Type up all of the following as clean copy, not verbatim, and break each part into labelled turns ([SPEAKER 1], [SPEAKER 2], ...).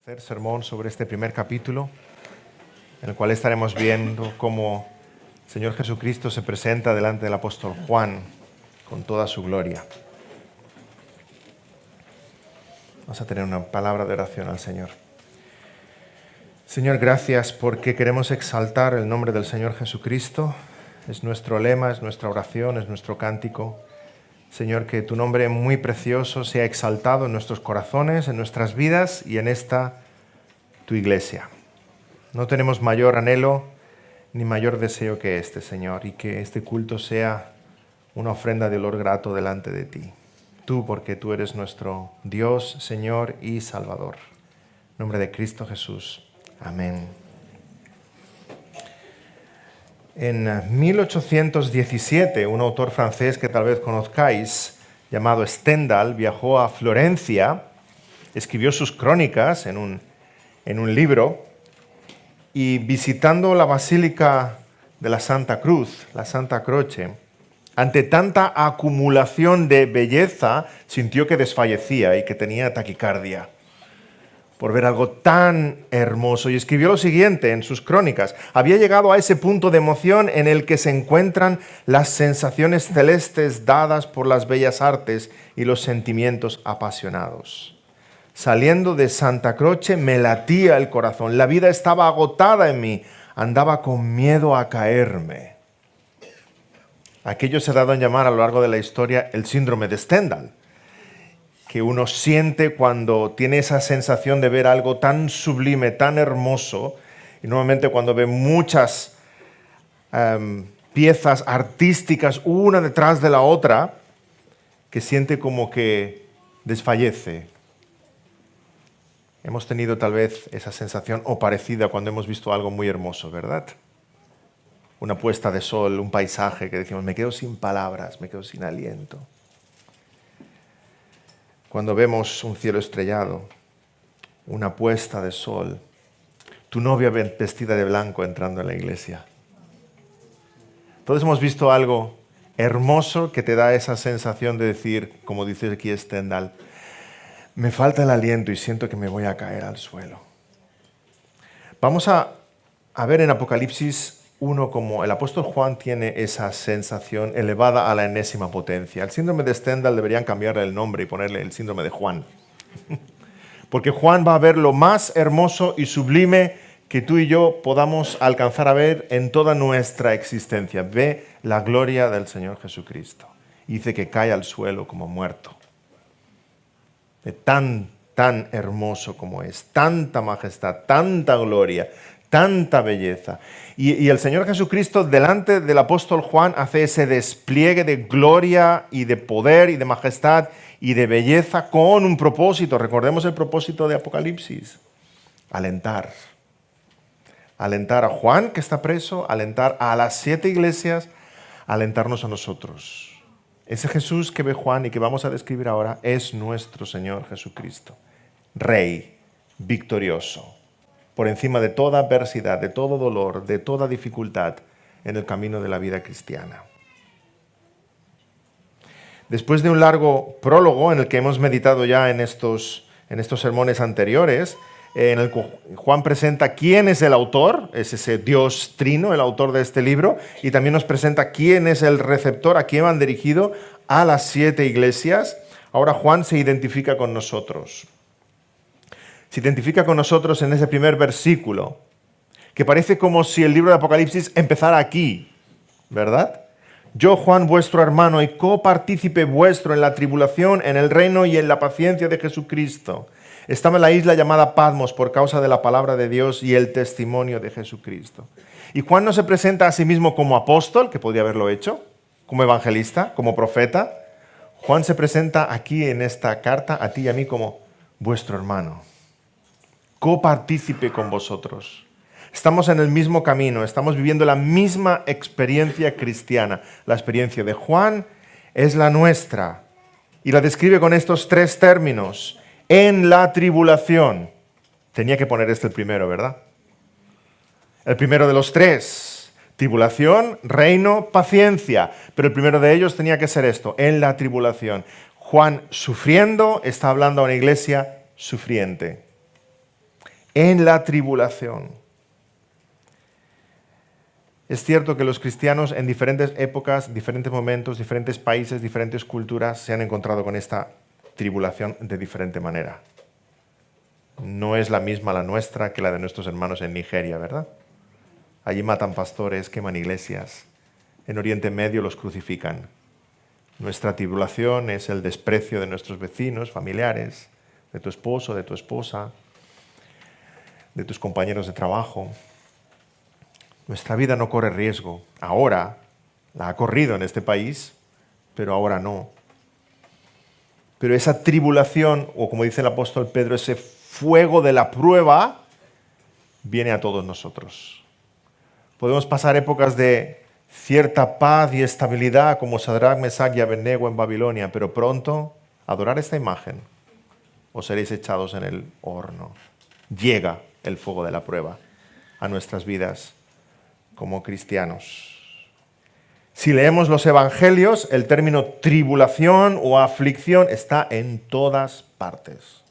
[SPEAKER 1] Tercer sermón sobre este primer capítulo, en el cual estaremos viendo cómo el Señor Jesucristo se presenta delante del apóstol Juan con toda su gloria. Vamos a tener una palabra de oración al Señor. Señor, gracias porque queremos exaltar el nombre del Señor Jesucristo. Es nuestro lema, es nuestra oración, es nuestro cántico. Señor, que tu nombre muy precioso sea exaltado en nuestros corazones, en nuestras vidas y en esta tu iglesia. No tenemos mayor anhelo ni mayor deseo que este, Señor, y que este culto sea una ofrenda de olor grato delante de ti. Tú, porque tú eres nuestro Dios, Señor y Salvador. En nombre de Cristo Jesús. Amén. En 1817, un autor francés que tal vez conozcáis, llamado Stendhal, viajó a Florencia, escribió sus crónicas en un libro, y visitando la Basílica de la Santa Cruz, la Santa Croce, ante tanta acumulación de belleza, sintió que desfallecía y que tenía taquicardia por ver algo tan hermoso, y escribió lo siguiente en sus crónicas: había llegado a ese punto de emoción en el que se encuentran las sensaciones celestes dadas por las bellas artes y los sentimientos apasionados. Saliendo de Santa Croce me latía el corazón, la vida estaba agotada en mí, andaba con miedo a caerme. Aquello se ha dado en llamar a lo largo de la historia el síndrome de Stendhal, que uno siente cuando tiene esa sensación de ver algo tan sublime, tan hermoso, y normalmente cuando ve muchas piezas artísticas una detrás de la otra, que siente como que desfallece. Hemos tenido tal vez esa sensación o parecida cuando hemos visto algo muy hermoso, ¿verdad? Una puesta de sol, un paisaje que decimos, me quedo sin palabras, me quedo sin aliento. Cuando vemos un cielo estrellado, una puesta de sol, tu novia vestida de blanco entrando en la iglesia. Todos hemos visto algo hermoso que te da esa sensación de decir, como dice aquí Stendhal, me falta el aliento y siento que me voy a caer al suelo. Vamos a ver en Apocalipsis 1 como el apóstol Juan tiene esa sensación elevada a la enésima potencia. El síndrome de Stendhal deberían cambiarle el nombre y ponerle el síndrome de Juan. Porque Juan va a ver lo más hermoso y sublime que tú y yo podamos alcanzar a ver en toda nuestra existencia. Ve la gloria del Señor Jesucristo. Y dice que cae al suelo como muerto. De tan hermoso como es, tanta majestad, tanta gloria, tanta belleza. Y el Señor Jesucristo delante del apóstol Juan hace ese despliegue de gloria y de poder y de majestad y de belleza con un propósito. Recordemos el propósito de Apocalipsis: alentar. Alentar a Juan, que está preso, alentar a las 7 iglesias, alentarnos a nosotros. Ese Jesús que ve Juan y que vamos a describir ahora es nuestro Señor Jesucristo, Rey, victorioso, por encima de toda adversidad, de todo dolor, de toda dificultad en el camino de la vida cristiana. Después de un largo prólogo en el que hemos meditado ya en estos sermones anteriores, en el que Juan presenta quién es el autor, es ese Dios trino, el autor de este libro, y también nos presenta quién es el receptor, a quién van dirigido, a las 7 iglesias. Ahora Juan se identifica con nosotros. Se identifica con nosotros en ese primer versículo, que parece como si el libro de Apocalipsis empezara aquí, ¿verdad? Yo, Juan, vuestro hermano y copartícipe vuestro en la tribulación, en el reino y en la paciencia de Jesucristo. Estaba en la isla llamada Patmos por causa de la palabra de Dios y el testimonio de Jesucristo. Y Juan no se presenta a sí mismo como apóstol, que podría haberlo hecho, como evangelista, como profeta. Juan se presenta aquí en esta carta a ti y a mí como vuestro hermano, copartícipe con vosotros. Estamos en el mismo camino, estamos viviendo la misma experiencia cristiana. La experiencia de Juan es la nuestra y la describe con estos 3 términos. En la tribulación. Tenía que poner el primero, ¿verdad? El primero de los 3. Tribulación, reino, paciencia. Pero el primero de ellos tenía que ser esto, en la tribulación. Juan, sufriendo, está hablando a una iglesia sufriente. en la tribulación. Es cierto que los cristianos en diferentes épocas, diferentes momentos, diferentes países, diferentes culturas se han encontrado con esta tribulación de diferente manera. No es la misma la nuestra que la de nuestros hermanos en Nigeria, ¿verdad? Allí matan pastores, queman iglesias. En Oriente Medio los crucifican. Nuestra tribulación es el desprecio de nuestros vecinos, familiares, de tu esposo, de tu esposa, de tus compañeros de trabajo. Nuestra vida no corre riesgo. Ahora la ha corrido en este país, pero ahora no. Pero esa tribulación, o como dice el apóstol Pedro, ese fuego de la prueba, viene a todos nosotros. Podemos pasar épocas de cierta paz y estabilidad, como Sadrach, Mesach y Abednego en Babilonia, pero pronto, adorar esta imagen, o seréis echados en el horno. Llega el fuego de la prueba a nuestras vidas como cristianos. Si leemos los evangelios, el término tribulación o aflicción está en todas partes.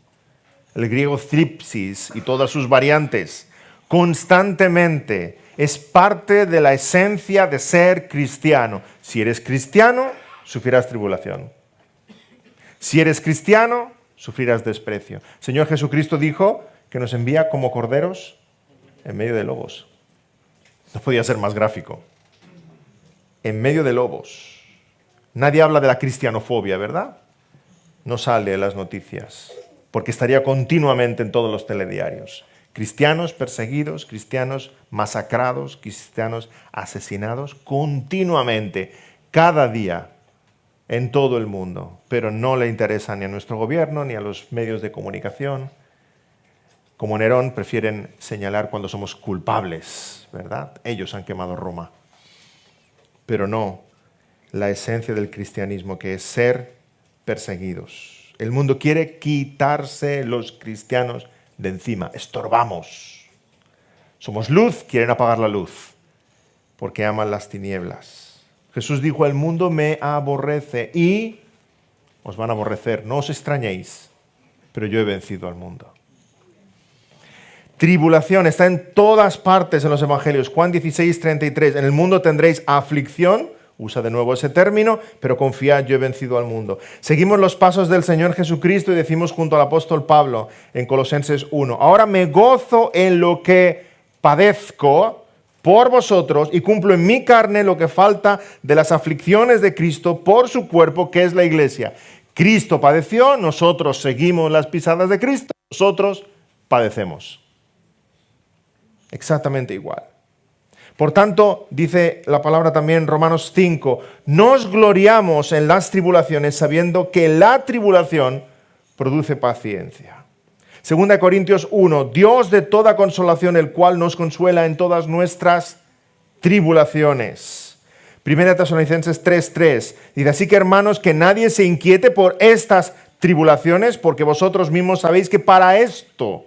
[SPEAKER 1] El griego thripsis y todas sus variantes, constantemente, es parte de la esencia de ser cristiano. Si eres cristiano, sufrirás tribulación. Si eres cristiano, sufrirás desprecio. Señor Jesucristo dijo que nos envía como corderos en medio de lobos. No podía ser más gráfico. En medio de lobos. Nadie habla de la cristianofobia, ¿verdad? No sale en las noticias, porque estaría continuamente en todos los telediarios. Cristianos perseguidos, cristianos masacrados, cristianos asesinados continuamente, cada día, en todo el mundo. Pero no le interesa ni a nuestro gobierno ni a los medios de comunicación. Como Nerón, prefieren señalar cuando somos culpables, ¿verdad? Ellos han quemado Roma. Pero no la esencia del cristianismo, que es ser perseguidos. El mundo quiere quitarse los cristianos de encima. Estorbamos. Somos luz, quieren apagar la luz, porque aman las tinieblas. Jesús dijo, el mundo me aborrece y os van a aborrecer. No os extrañéis, pero yo he vencido al mundo. Tribulación está en todas partes en los evangelios. Juan 16, 33. En el mundo tendréis aflicción, usa de nuevo ese término, pero confiad, yo he vencido al mundo. Seguimos los pasos del Señor Jesucristo y decimos junto al apóstol Pablo en Colosenses 1. Ahora me gozo en lo que padezco por vosotros y cumplo en mi carne lo que falta de las aflicciones de Cristo por su cuerpo, que es la iglesia. Cristo padeció, nosotros seguimos las pisadas de Cristo, nosotros padecemos. Exactamente igual. Por tanto, dice la palabra también en Romanos 5, nos gloriamos en las tribulaciones sabiendo que la tribulación produce paciencia. 2 Corintios 1, Dios de toda consolación, el cual nos consuela en todas nuestras tribulaciones. 1 Tesalonicenses 3:3, dice, así que hermanos, que nadie se inquiete por estas tribulaciones, porque vosotros mismos sabéis que para esto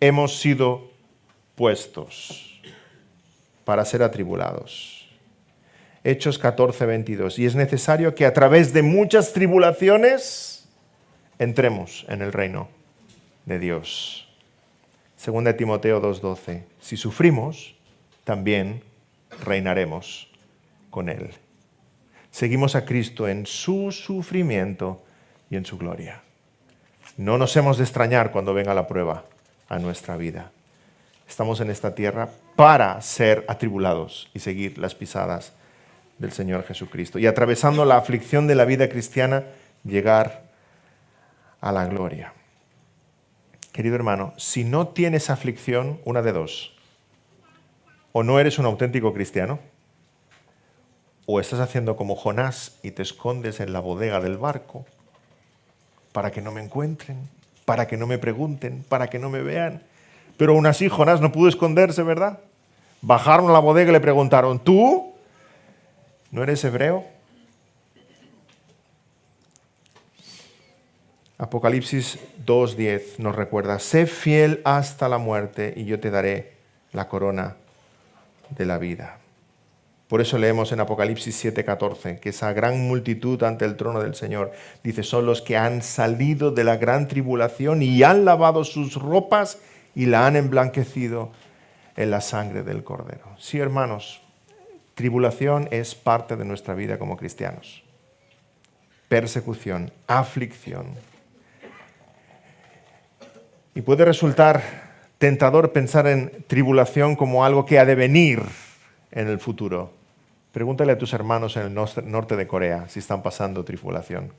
[SPEAKER 1] hemos sido puestos, para ser atribulados. Hechos 14:22. Y es necesario que a través de muchas tribulaciones entremos en el reino de Dios. 2 Timoteo 2:12. Si sufrimos, también reinaremos con Él. Seguimos a Cristo en su sufrimiento y en su gloria. No nos hemos de extrañar cuando venga la prueba a nuestra vida. Estamos en esta tierra para ser atribulados y seguir las pisadas del Señor Jesucristo. Y atravesando la aflicción de la vida cristiana, llegar a la gloria. Querido hermano, si no tienes aflicción, una de dos. O no eres un auténtico cristiano, o estás haciendo como Jonás y te escondes en la bodega del barco para que no me encuentren, para que no me pregunten, para que no me vean. Pero aún así Jonás no pudo esconderse, ¿verdad? Bajaron a la bodega y le preguntaron, ¿tú no eres hebreo? Apocalipsis 2:10 nos recuerda, sé fiel hasta la muerte y yo te daré la corona de la vida. Por eso leemos en Apocalipsis 7:14 que esa gran multitud ante el trono del Señor, dice, son los que han salido de la gran tribulación y han lavado sus ropas y la han emblanquecido en la sangre del Cordero. Sí, hermanos, tribulación es parte de nuestra vida como cristianos. Persecución, aflicción. Y puede resultar tentador pensar en tribulación como algo que ha de venir en el futuro. Pregúntale a tus hermanos en el norte de Corea si están pasando tribulación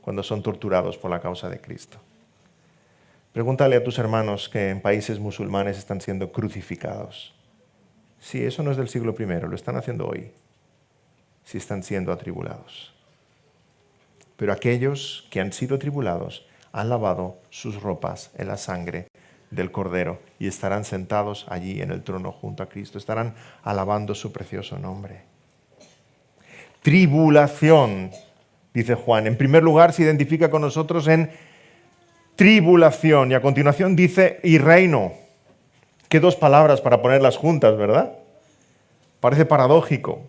[SPEAKER 1] cuando son torturados por la causa de Cristo. Pregúntale a tus hermanos que en países musulmanes están siendo crucificados. Sí, eso no es del siglo I, lo están haciendo hoy, si están siendo atribulados. Pero aquellos que han sido tribulados han lavado sus ropas en la sangre del Cordero y estarán sentados allí en el trono junto a Cristo. Estarán alabando su precioso nombre. Tribulación, dice Juan. En primer lugar se identifica con nosotros en tribulación y a continuación dice y reino. Qué dos palabras para ponerlas juntas, ¿verdad? Parece paradójico.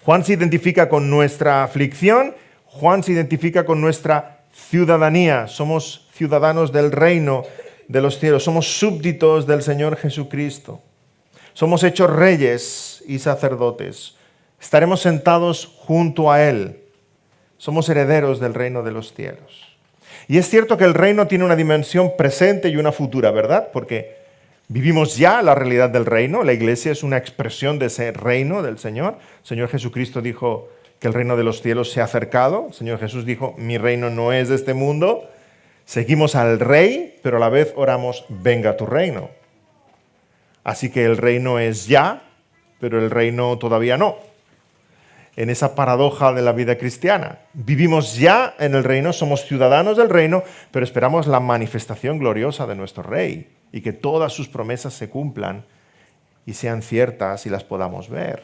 [SPEAKER 1] Juan se identifica con nuestra aflicción, Juan se identifica con nuestra ciudadanía. Somos ciudadanos del reino de los cielos, somos súbditos del Señor Jesucristo. Somos hechos reyes y sacerdotes. Estaremos sentados junto a Él. Somos herederos del reino de los cielos. Y es cierto que el reino tiene una dimensión presente y una futura, ¿verdad? Porque vivimos ya la realidad del reino. La iglesia es una expresión de ese reino del Señor. El Señor Jesucristo dijo que el reino de los cielos se ha acercado. El Señor Jesús dijo, mi reino no es de este mundo. Seguimos al Rey, pero a la vez oramos, venga tu reino. Así que el reino es ya, pero el reino todavía no. En esa paradoja de la vida cristiana. Vivimos ya en el reino, somos ciudadanos del reino, pero esperamos la manifestación gloriosa de nuestro Rey y que todas sus promesas se cumplan y sean ciertas y las podamos ver.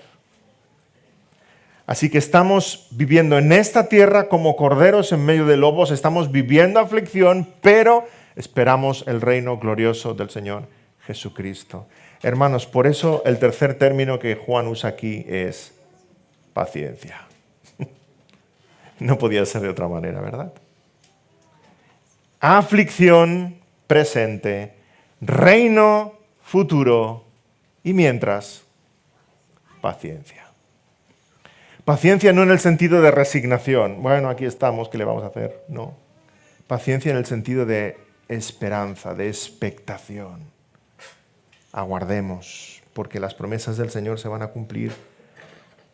[SPEAKER 1] Así que estamos viviendo en esta tierra como corderos en medio de lobos, estamos viviendo aflicción, pero esperamos el reino glorioso del Señor Jesucristo. Hermanos, por eso el tercer término que Juan usa aquí es paciencia. No podía ser de otra manera, ¿verdad? Aflicción presente, reino futuro y mientras, paciencia. Paciencia no en el sentido de resignación. Bueno, aquí estamos, ¿qué le vamos a hacer? No. Paciencia en el sentido de esperanza, de expectación. Aguardemos, porque las promesas del Señor se van a cumplir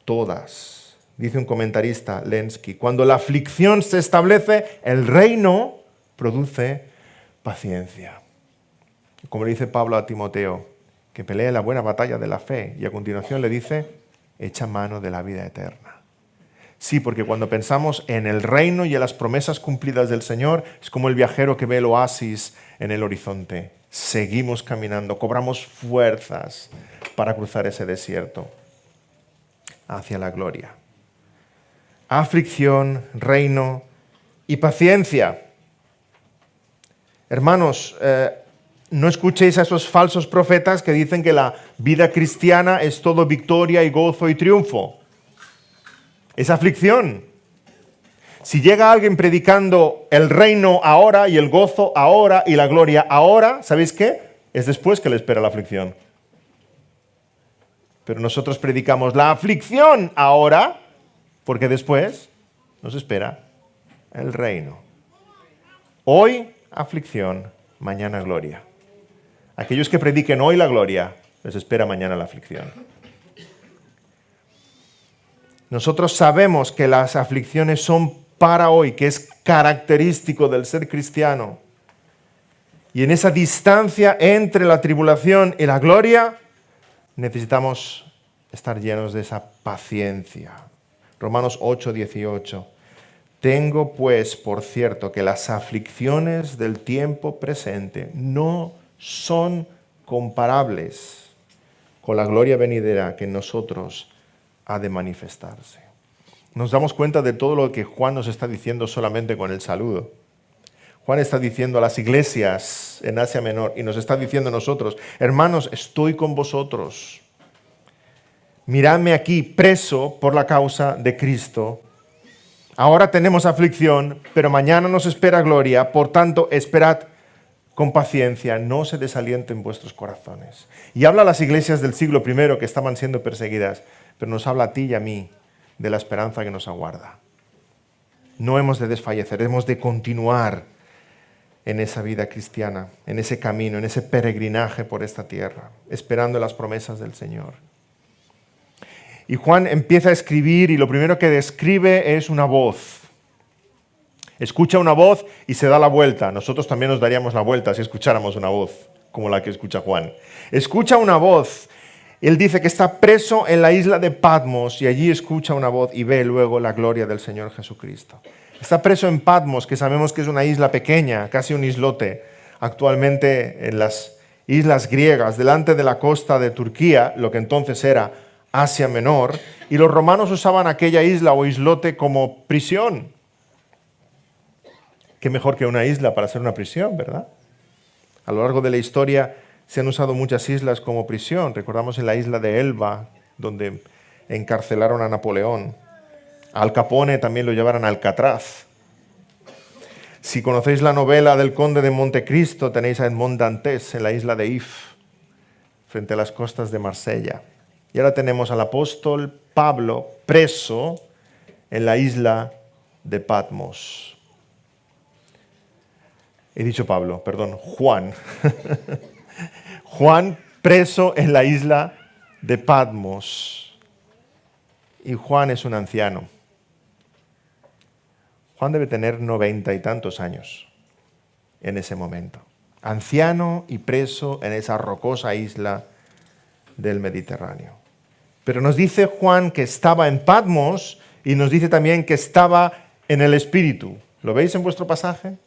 [SPEAKER 1] todas. Dice un comentarista, Lenski, cuando la aflicción se establece, el reino produce paciencia. Como le dice Pablo a Timoteo, que pelee la buena batalla de la fe, y a continuación le dice, echa mano de la vida eterna. Sí, porque cuando pensamos en el reino y en las promesas cumplidas del Señor, es como el viajero que ve el oasis en el horizonte. Seguimos caminando, cobramos fuerzas para cruzar ese desierto hacia la gloria. Aflicción, reino y paciencia. Hermanos, no escuchéis a esos falsos profetas que dicen que la vida cristiana es todo victoria y gozo y triunfo. Es aflicción. Si llega alguien predicando el reino ahora y el gozo ahora y la gloria ahora, ¿sabéis qué? Es después que le espera la aflicción. Pero nosotros predicamos la aflicción ahora, porque después nos espera el reino. Hoy aflicción, mañana gloria. Aquellos que prediquen hoy la gloria, les espera mañana la aflicción. Nosotros sabemos que las aflicciones son para hoy, que es característico del ser cristiano. Y en esa distancia entre la tribulación y la gloria, necesitamos estar llenos de esa paciencia. Romanos 8:18. Tengo pues por cierto que las aflicciones del tiempo presente no son comparables con la gloria venidera que en nosotros ha de manifestarse. Nos damos cuenta de todo lo que Juan nos está diciendo solamente con el saludo. Juan está diciendo a las iglesias en Asia Menor y nos está diciendo a nosotros, hermanos, estoy con vosotros. Miradme aquí, preso por la causa de Cristo. Ahora tenemos aflicción, pero mañana nos espera gloria. Por tanto, esperad con paciencia, no se desalienten vuestros corazones. Y habla a las iglesias del siglo I que estaban siendo perseguidas, pero nos habla a ti y a mí de la esperanza que nos aguarda. No hemos de desfallecer, hemos de continuar en esa vida cristiana, en ese camino, en ese peregrinaje por esta tierra, esperando las promesas del Señor. Y Juan empieza a escribir y lo primero que describe es una voz. Escucha una voz y se da la vuelta. Nosotros también nos daríamos la vuelta si escucháramos una voz como la que escucha Juan. Escucha una voz. Él dice que está preso en la isla de Patmos y allí escucha una voz y ve luego la gloria del Señor Jesucristo. Está preso en Patmos, que sabemos que es una isla pequeña, casi un islote, actualmente en las islas griegas, delante de la costa de Turquía, lo que entonces era Asia Menor, y los romanos usaban aquella isla o islote como prisión. Qué mejor que una isla para ser una prisión, ¿verdad? A lo largo de la historia se han usado muchas islas como prisión. Recordamos en la isla de Elba, donde encarcelaron a Napoleón. A Al Capone también lo llevaron a Alcatraz. Si conocéis la novela del Conde de Montecristo, tenéis a Edmond Dantès en la isla de If, frente a las costas de Marsella. Y ahora tenemos al apóstol Pablo preso en la isla de Patmos. He dicho Pablo, perdón, Juan. Juan preso en la isla de Patmos. Y Juan es un anciano. Juan debe tener 90 y tantos años en ese momento. Anciano y preso en esa rocosa isla del Mediterráneo. Pero nos dice Juan que estaba en Patmos y nos dice también que estaba en el Espíritu. ¿Lo veis en vuestro pasaje?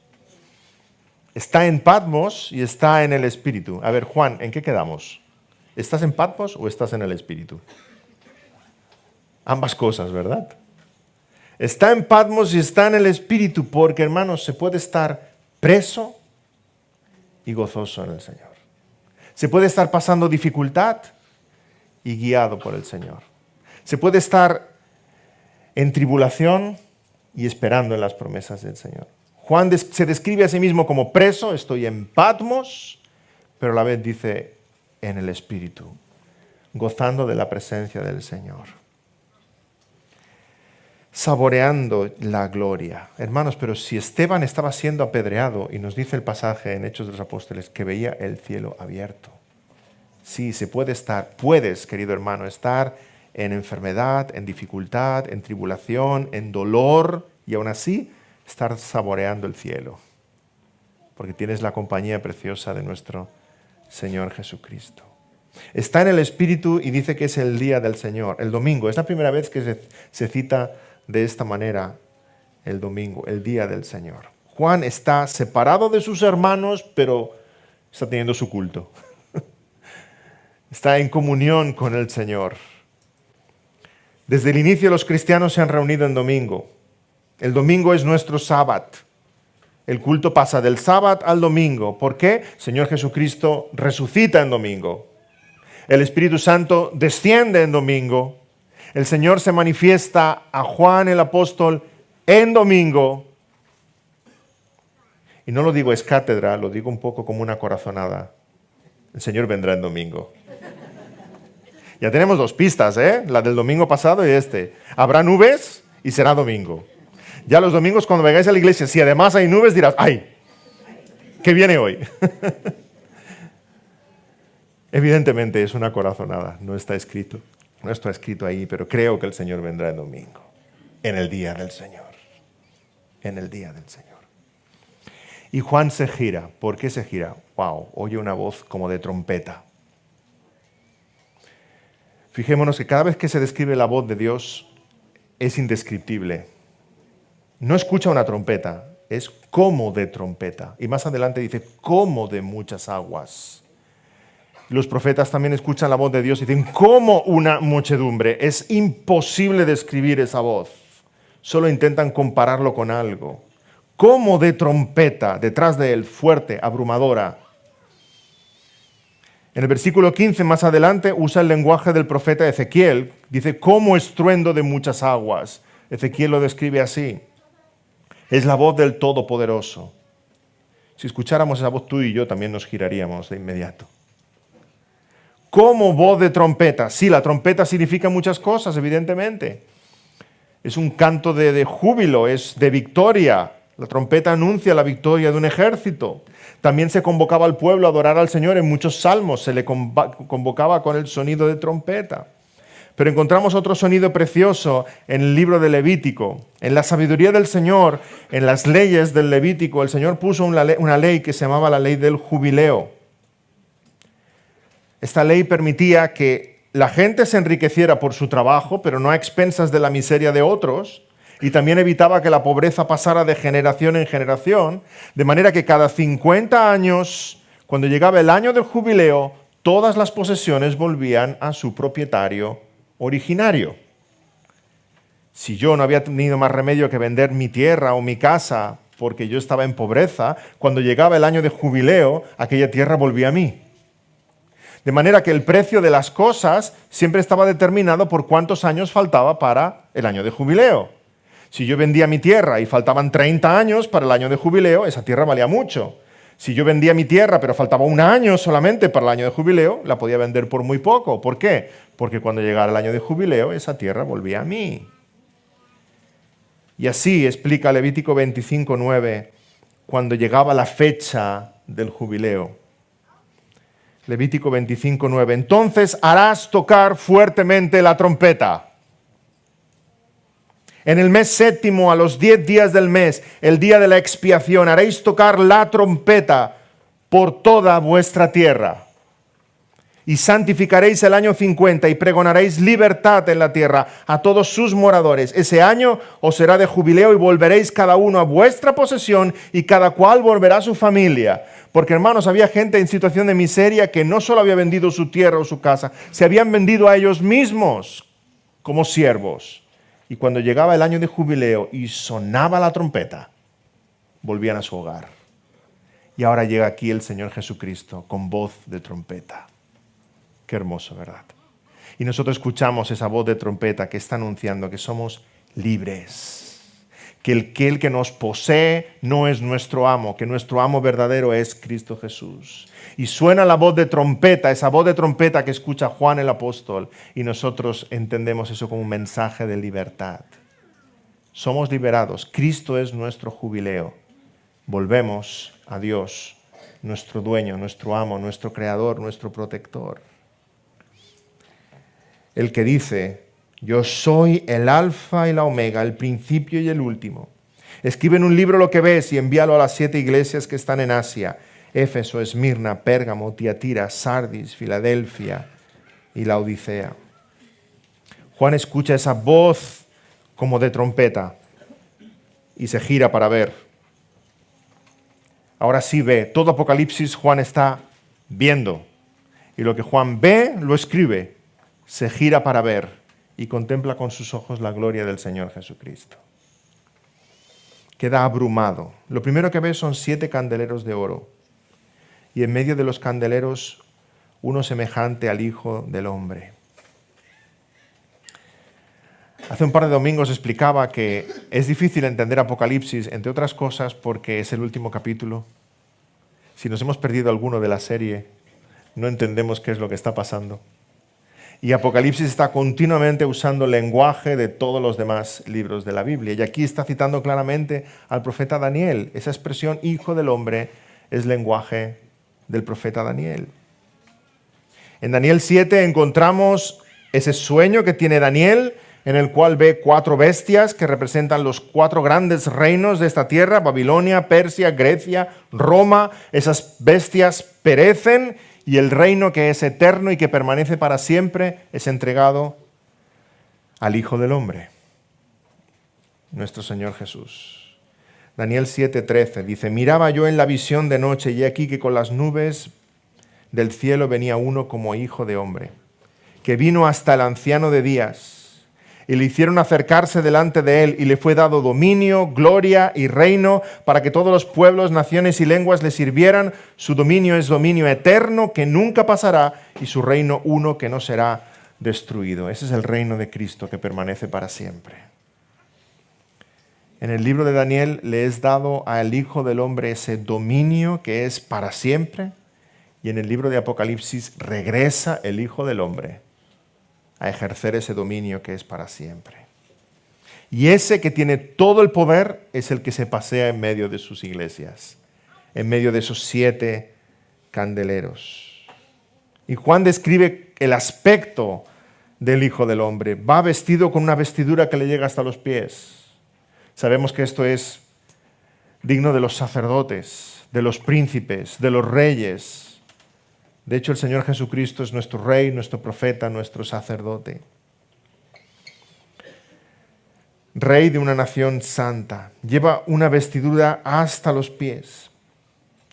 [SPEAKER 1] Está en Patmos y está en el Espíritu. A ver, Juan, ¿en qué quedamos? ¿Estás en Patmos o estás en el Espíritu? Ambas cosas, ¿verdad? Está en Patmos y está en el Espíritu porque, hermanos, se puede estar preso y gozoso en el Señor. Se puede estar pasando dificultad y guiado por el Señor. Se puede estar en tribulación y esperando en las promesas del Señor. Juan se describe a sí mismo como preso, estoy en Patmos, pero a la vez dice en el Espíritu, gozando de la presencia del Señor. Saboreando la gloria. Hermanos, pero si Esteban estaba siendo apedreado, y nos dice el pasaje en Hechos de los Apóstoles, que veía el cielo abierto. Sí, se puede estar, puedes, querido hermano, estar en enfermedad, en dificultad, en tribulación, en dolor, y aún así estar saboreando el cielo, porque tienes la compañía preciosa de nuestro Señor Jesucristo. Está en el Espíritu y dice que es el día del Señor, el domingo. Es la primera vez que se cita de esta manera el domingo, el día del Señor. Juan está separado de sus hermanos, pero está teniendo su culto. Está en comunión con el Señor. Desde el inicio los cristianos se han reunido en domingo. El domingo es nuestro sábado. El culto pasa del sábado al domingo. ¿Por qué? Señor Jesucristo resucita en domingo. El Espíritu Santo desciende en domingo. El Señor se manifiesta a Juan el apóstol en domingo. Y no lo digo es cátedra, lo digo un poco como una corazonada. El Señor vendrá en domingo. Ya tenemos dos pistas, la del domingo pasado y este. Habrá nubes y será domingo. Ya los domingos cuando vengáis a la iglesia, si además hay nubes, dirás, ¡ay! ¿Qué viene hoy? Evidentemente es una corazonada, no está escrito. No está escrito ahí, pero creo que el Señor vendrá el domingo. En el día del Señor. En el día del Señor. Y Juan se gira. ¿Por qué se gira? ¡Wow! Oye una voz como de trompeta. Fijémonos que cada vez que se describe la voz de Dios es indescriptible. No escucha una trompeta, es como de trompeta. Y más adelante dice, como de muchas aguas. Los profetas también escuchan la voz de Dios y dicen, como una muchedumbre. Es imposible describir esa voz. Solo intentan compararlo con algo. Como de trompeta, detrás de él, fuerte, abrumadora. En el versículo 15, más adelante, usa el lenguaje del profeta Ezequiel. Dice, como estruendo de muchas aguas. Ezequiel lo describe así. Es la voz del Todopoderoso. Si escucháramos esa voz, tú y yo también nos giraríamos de inmediato. Como voz de trompeta. Sí, la trompeta significa muchas cosas, evidentemente. Es un canto de júbilo, es de victoria. La trompeta anuncia la victoria de un ejército. También se convocaba al pueblo a adorar al Señor en muchos salmos. Se le convocaba con el sonido de trompeta. Pero encontramos otro sonido precioso en el libro de Levítico. En la sabiduría del Señor, en las leyes del Levítico, el Señor puso una ley que se llamaba la ley del jubileo. Esta ley permitía que la gente se enriqueciera por su trabajo, pero no a expensas de la miseria de otros, y también evitaba que la pobreza pasara de generación en generación, de manera que cada 50 años, cuando llegaba el año del jubileo, todas las posesiones volvían a su propietario originario. Si yo no había tenido más remedio que vender mi tierra o mi casa porque yo estaba en pobreza, cuando llegaba el año de jubileo, aquella tierra volvía a mí. De manera que el precio de las cosas siempre estaba determinado por cuántos años faltaba para el año de jubileo. Si yo vendía mi tierra y faltaban 30 años para el año de jubileo, esa tierra valía mucho. Si yo vendía mi tierra pero faltaba un año solamente para el año de jubileo, la podía vender por muy poco. ¿Por qué? Porque cuando llegara el año de jubileo, esa tierra volvía a mí. Y así explica Levítico 25:9, cuando llegaba la fecha del jubileo. Levítico 25:9. Entonces harás tocar fuertemente la trompeta. En el mes séptimo, a los 10 días del mes, el día de la expiación, haréis tocar la trompeta por toda vuestra tierra. Y santificaréis el año 50 y pregonaréis libertad en la tierra a todos sus moradores. Ese año os será de jubileo y volveréis cada uno a vuestra posesión y cada cual volverá a su familia. Porque, hermanos, había gente en situación de miseria que no solo había vendido su tierra o su casa, se habían vendido a ellos mismos como siervos. Y cuando llegaba el año de jubileo y sonaba la trompeta, volvían a su hogar. Y ahora llega aquí el Señor Jesucristo con voz de trompeta. Qué hermoso, ¿verdad? Y nosotros escuchamos esa voz de trompeta que está anunciando que somos libres. Que el que nos posee no es nuestro amo, que nuestro amo verdadero es Cristo Jesús. Y suena la voz de trompeta, esa voz de trompeta que escucha Juan el apóstol, y nosotros entendemos eso como un mensaje de libertad. Somos liberados, Cristo es nuestro jubileo. Volvemos a Dios, nuestro dueño, nuestro amo, nuestro creador, nuestro protector. El que dice: yo soy el alfa y la omega, el principio y el último. Escribe en un libro lo que ves y envíalo a las 7 iglesias que están en Asia: Éfeso, Esmirna, Pérgamo, Tiatira, Sardis, Filadelfia y Laodicea. Juan escucha esa voz como de trompeta y se gira para ver. Ahora sí ve. Todo Apocalipsis Juan está viendo. Y lo que Juan ve, lo escribe. Se gira para ver y contempla con sus ojos la gloria del Señor Jesucristo. Queda abrumado. Lo primero que ve son 7 candeleros de oro. Y en medio de los candeleros, uno semejante al Hijo del Hombre. Hace un par de domingos explicaba que es difícil entender Apocalipsis, entre otras cosas, porque es el último capítulo. Si nos hemos perdido alguno de la serie, no entendemos qué es lo que está pasando. Y Apocalipsis está continuamente usando el lenguaje de todos los demás libros de la Biblia. Y aquí está citando claramente al profeta Daniel. Esa expresión Hijo del Hombre es lenguaje del profeta Daniel. En Daniel 7 encontramos ese sueño que tiene Daniel, en el cual ve 4 bestias que representan los 4 grandes reinos de esta tierra: Babilonia, Persia, Grecia, Roma. Esas bestias perecen y el reino que es eterno y que permanece para siempre es entregado al Hijo del Hombre, nuestro Señor Jesús. Daniel 7:13 dice: miraba yo en la visión de noche y he aquí que con las nubes del cielo venía uno como hijo de hombre, que vino hasta el anciano de días. Y le hicieron acercarse delante de él, y le fue dado dominio, gloria y reino, para que todos los pueblos, naciones y lenguas le sirvieran. Su dominio es dominio eterno, que nunca pasará, y su reino uno que no será destruido. Ese es el reino de Cristo que permanece para siempre. En el libro de Daniel le es dado al Hijo del Hombre ese dominio que es para siempre. Y en el libro de Apocalipsis regresa el Hijo del Hombre a ejercer ese dominio que es para siempre. Y ese que tiene todo el poder es el que se pasea en medio de sus iglesias, en medio de esos 7 candeleros. Y Juan describe el aspecto del Hijo del Hombre. Va vestido con una vestidura que le llega hasta los pies. Sabemos que esto es digno de los sacerdotes, de los príncipes, de los reyes. De hecho, el Señor Jesucristo es nuestro Rey, nuestro profeta, nuestro sacerdote. Rey de una nación santa. Lleva una vestidura hasta los pies.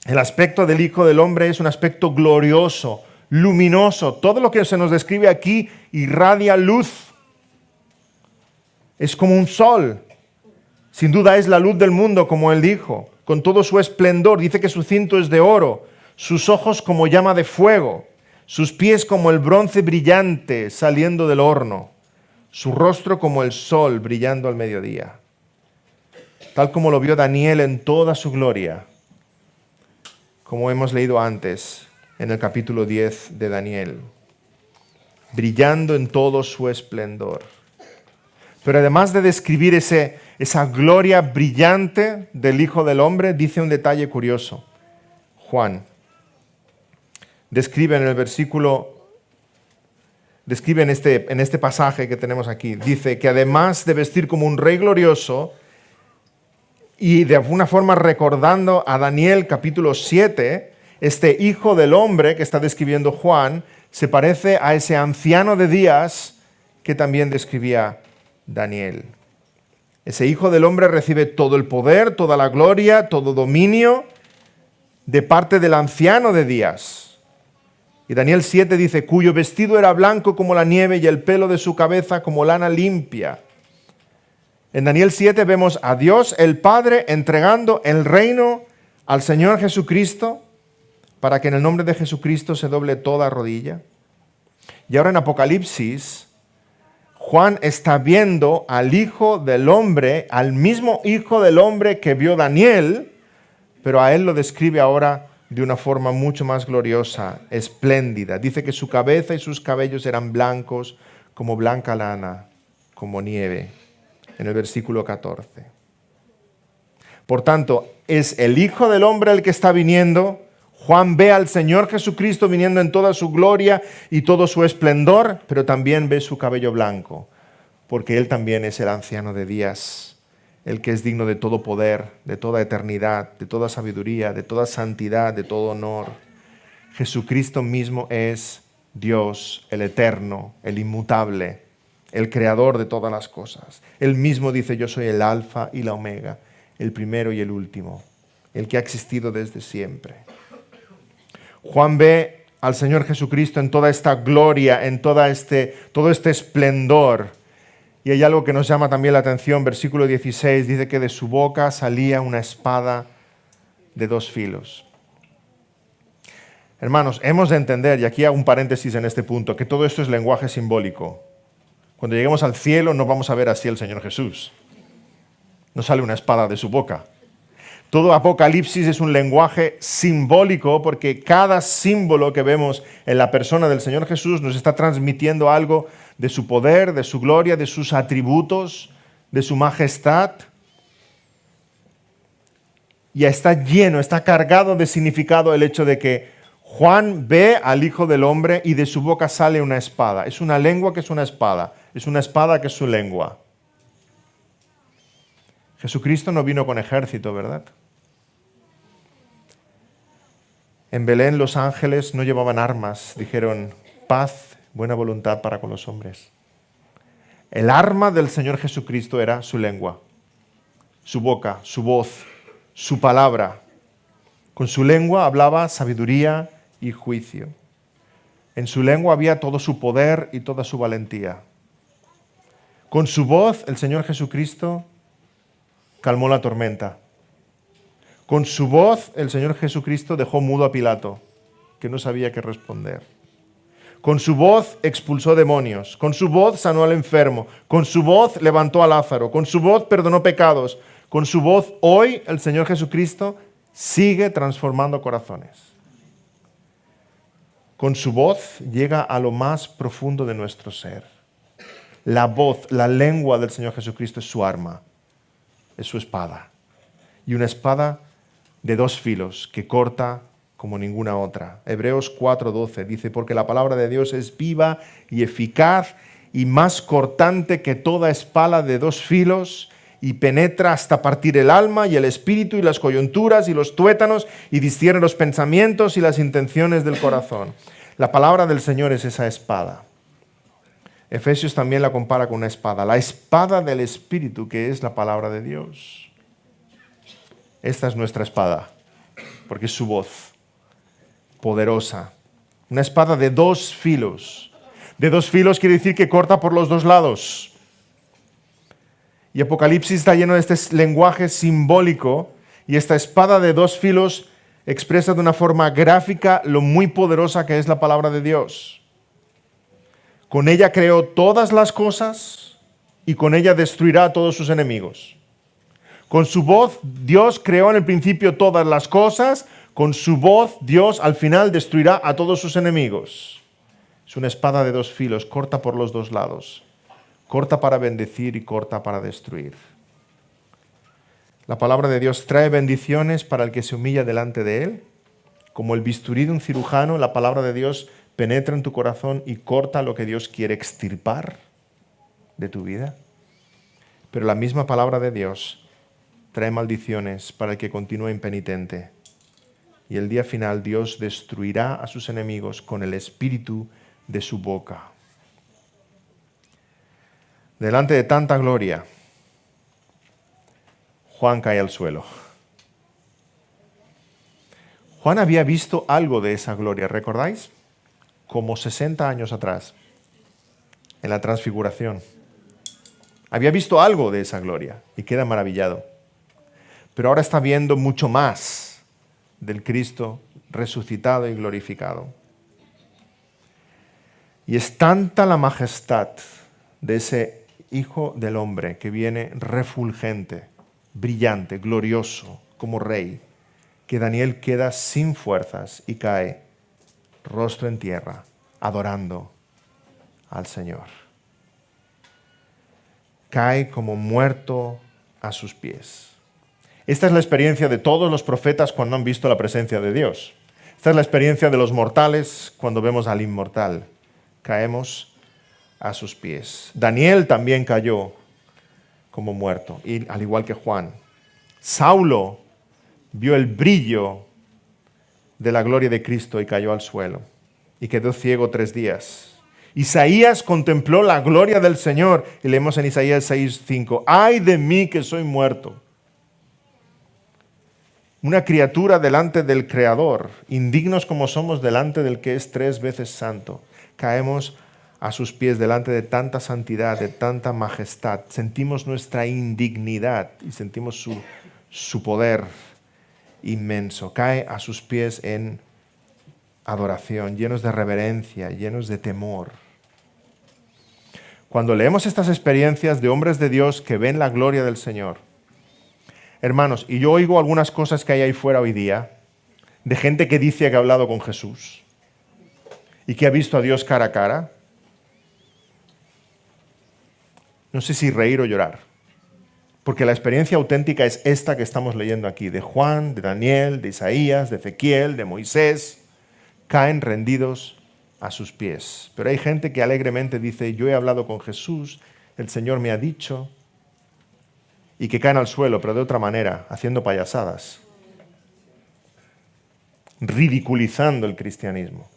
[SPEAKER 1] El aspecto del Hijo del Hombre es un aspecto glorioso, luminoso. Todo lo que se nos describe aquí irradia luz. Es como un sol. Sin duda es la luz del mundo, como él dijo, con todo su esplendor. Dice que su cinto es de oro, sus ojos como llama de fuego, sus pies como el bronce brillante saliendo del horno, su rostro como el sol brillando al mediodía. Tal como lo vio Daniel en toda su gloria, como hemos leído antes en el capítulo 10 de Daniel, brillando en todo su esplendor. Pero además de describir esa gloria brillante del Hijo del Hombre, dice un detalle curioso. Juan describe en este pasaje que tenemos aquí, dice que además de vestir como un rey glorioso, y de alguna forma recordando a Daniel capítulo 7, este Hijo del Hombre que está describiendo Juan, se parece a ese anciano de días que también describía Daniel. Ese Hijo del Hombre recibe todo el poder, toda la gloria, todo dominio de parte del anciano de días. Y Daniel 7 dice, cuyo vestido era blanco como la nieve y el pelo de su cabeza como lana limpia. En Daniel 7 vemos a Dios el Padre entregando el reino al Señor Jesucristo para que en el nombre de Jesucristo se doble toda rodilla. Y ahora en Apocalipsis, Juan está viendo al Hijo del Hombre, al mismo Hijo del Hombre que vio Daniel, pero a él lo describe ahora de una forma mucho más gloriosa, espléndida. Dice que su cabeza y sus cabellos eran blancos como blanca lana, como nieve, en el versículo 14. Por tanto, es el Hijo del Hombre el que está viniendo. Juan ve al Señor Jesucristo viniendo en toda su gloria y todo su esplendor, pero también ve su cabello blanco, porque Él también es el anciano de días, el que es digno de todo poder, de toda eternidad, de toda sabiduría, de toda santidad, de todo honor. Jesucristo mismo es Dios, el eterno, el inmutable, el creador de todas las cosas. Él mismo dice, yo soy el alfa y la omega, el primero y el último, el que ha existido desde siempre. Juan ve al Señor Jesucristo en toda esta gloria, en todo este esplendor. Y hay algo que nos llama también la atención. Versículo 16 dice que de su boca salía una espada de 2 filos. Hermanos, hemos de entender, y aquí hago un paréntesis en este punto, que todo esto es lenguaje simbólico. Cuando lleguemos al cielo no vamos a ver así al Señor Jesús. No sale una espada de su boca. Todo Apocalipsis es un lenguaje simbólico porque cada símbolo que vemos en la persona del Señor Jesús nos está transmitiendo algo de su poder, de su gloria, de sus atributos, de su majestad. Y está lleno, está cargado de significado el hecho de que Juan ve al Hijo del Hombre y de su boca sale una espada. Es una lengua que es una espada que es su lengua. Jesucristo no vino con ejército, ¿verdad? En Belén los ángeles no llevaban armas, dijeron paz, buena voluntad para con los hombres. El arma del Señor Jesucristo era su lengua, su boca, su voz, su palabra. Con su lengua hablaba sabiduría y juicio. En su lengua había todo su poder y toda su valentía. Con su voz el Señor Jesucristo calmó la tormenta. Con su voz el Señor Jesucristo dejó mudo a Pilato, que no sabía qué responder. Con su voz expulsó demonios, con su voz sanó al enfermo, con su voz levantó a Lázaro, con su voz perdonó pecados, Con su voz, hoy el Señor Jesucristo sigue transformando corazones. Con su voz llega a lo más profundo de nuestro ser. La voz, la lengua del Señor Jesucristo es su arma, es su espada. Y una espada de dos filos que corta como ninguna otra. Hebreos 4:12 dice, porque la palabra de Dios es viva y eficaz y más cortante que toda espada de dos filos y penetra hasta partir el alma y el espíritu y las coyunturas y los tuétanos y discierne los pensamientos y las intenciones del corazón. La palabra del Señor es esa espada. Efesios también la compara con una espada, la espada del Espíritu, que es la palabra de Dios. Esta es nuestra espada, porque es su voz, poderosa. Una espada de dos filos. De dos filos quiere decir que corta por los dos lados. Y Apocalipsis está lleno de este lenguaje simbólico, y esta espada de dos filos expresa de una forma gráfica lo muy poderosa que es la palabra de Dios. Con ella creó todas las cosas y con ella destruirá a todos sus enemigos. Con su voz Dios creó en el principio todas las cosas, con su voz Dios al final destruirá a todos sus enemigos. Es una espada de dos filos, corta por los dos lados, corta para bendecir y corta para destruir. La palabra de Dios trae bendiciones para el que se humilla delante de Él. Como el bisturí de un cirujano, la palabra de Dios penetra en tu corazón y corta lo que Dios quiere extirpar de tu vida. Pero la misma palabra de Dios trae maldiciones para el que continúa impenitente. Y el día final Dios destruirá a sus enemigos con el espíritu de su boca. Delante de tanta gloria, Juan cae al suelo. Juan había visto algo de esa gloria, ¿recordáis? Como 60 años atrás, en la transfiguración. Había visto algo de esa gloria y queda maravillado. Pero ahora está viendo mucho más del Cristo resucitado y glorificado. Y es tanta la majestad de ese Hijo del Hombre que viene refulgente, brillante, glorioso, como rey, que Daniel queda sin fuerzas y cae rostro en tierra, adorando al Señor. Cae como muerto a sus pies. Esta es la experiencia de todos los profetas cuando han visto la presencia de Dios. Esta es la experiencia de los mortales cuando vemos al inmortal. Caemos a sus pies. Daniel también cayó como muerto, y al igual que Juan. Saulo vio el brillo de la gloria de Cristo y cayó al suelo y quedó ciego 3 días. Isaías contempló la gloria del Señor y leemos en Isaías 6:5, ¡ay de mí que soy muerto! Una criatura delante del Creador, indignos como somos delante del que es 3 veces santo. Caemos a sus pies delante de tanta santidad, de tanta majestad. Sentimos nuestra indignidad y sentimos su poder inmenso. Cae a sus pies en adoración, llenos de reverencia, llenos de temor. Cuando leemos estas experiencias de hombres de Dios que ven la gloria del Señor, hermanos, y yo oigo algunas cosas que hay ahí fuera hoy día, de gente que dice que ha hablado con Jesús y que ha visto a Dios cara a cara, no sé si reír o llorar. Porque la experiencia auténtica es esta que estamos leyendo aquí, de Juan, de Daniel, de Isaías, de Ezequiel, de Moisés. Caen rendidos a sus pies. Pero hay gente que alegremente dice, yo he hablado con Jesús, el Señor me ha dicho, y que caen al suelo, pero de otra manera, haciendo payasadas, ridiculizando el cristianismo.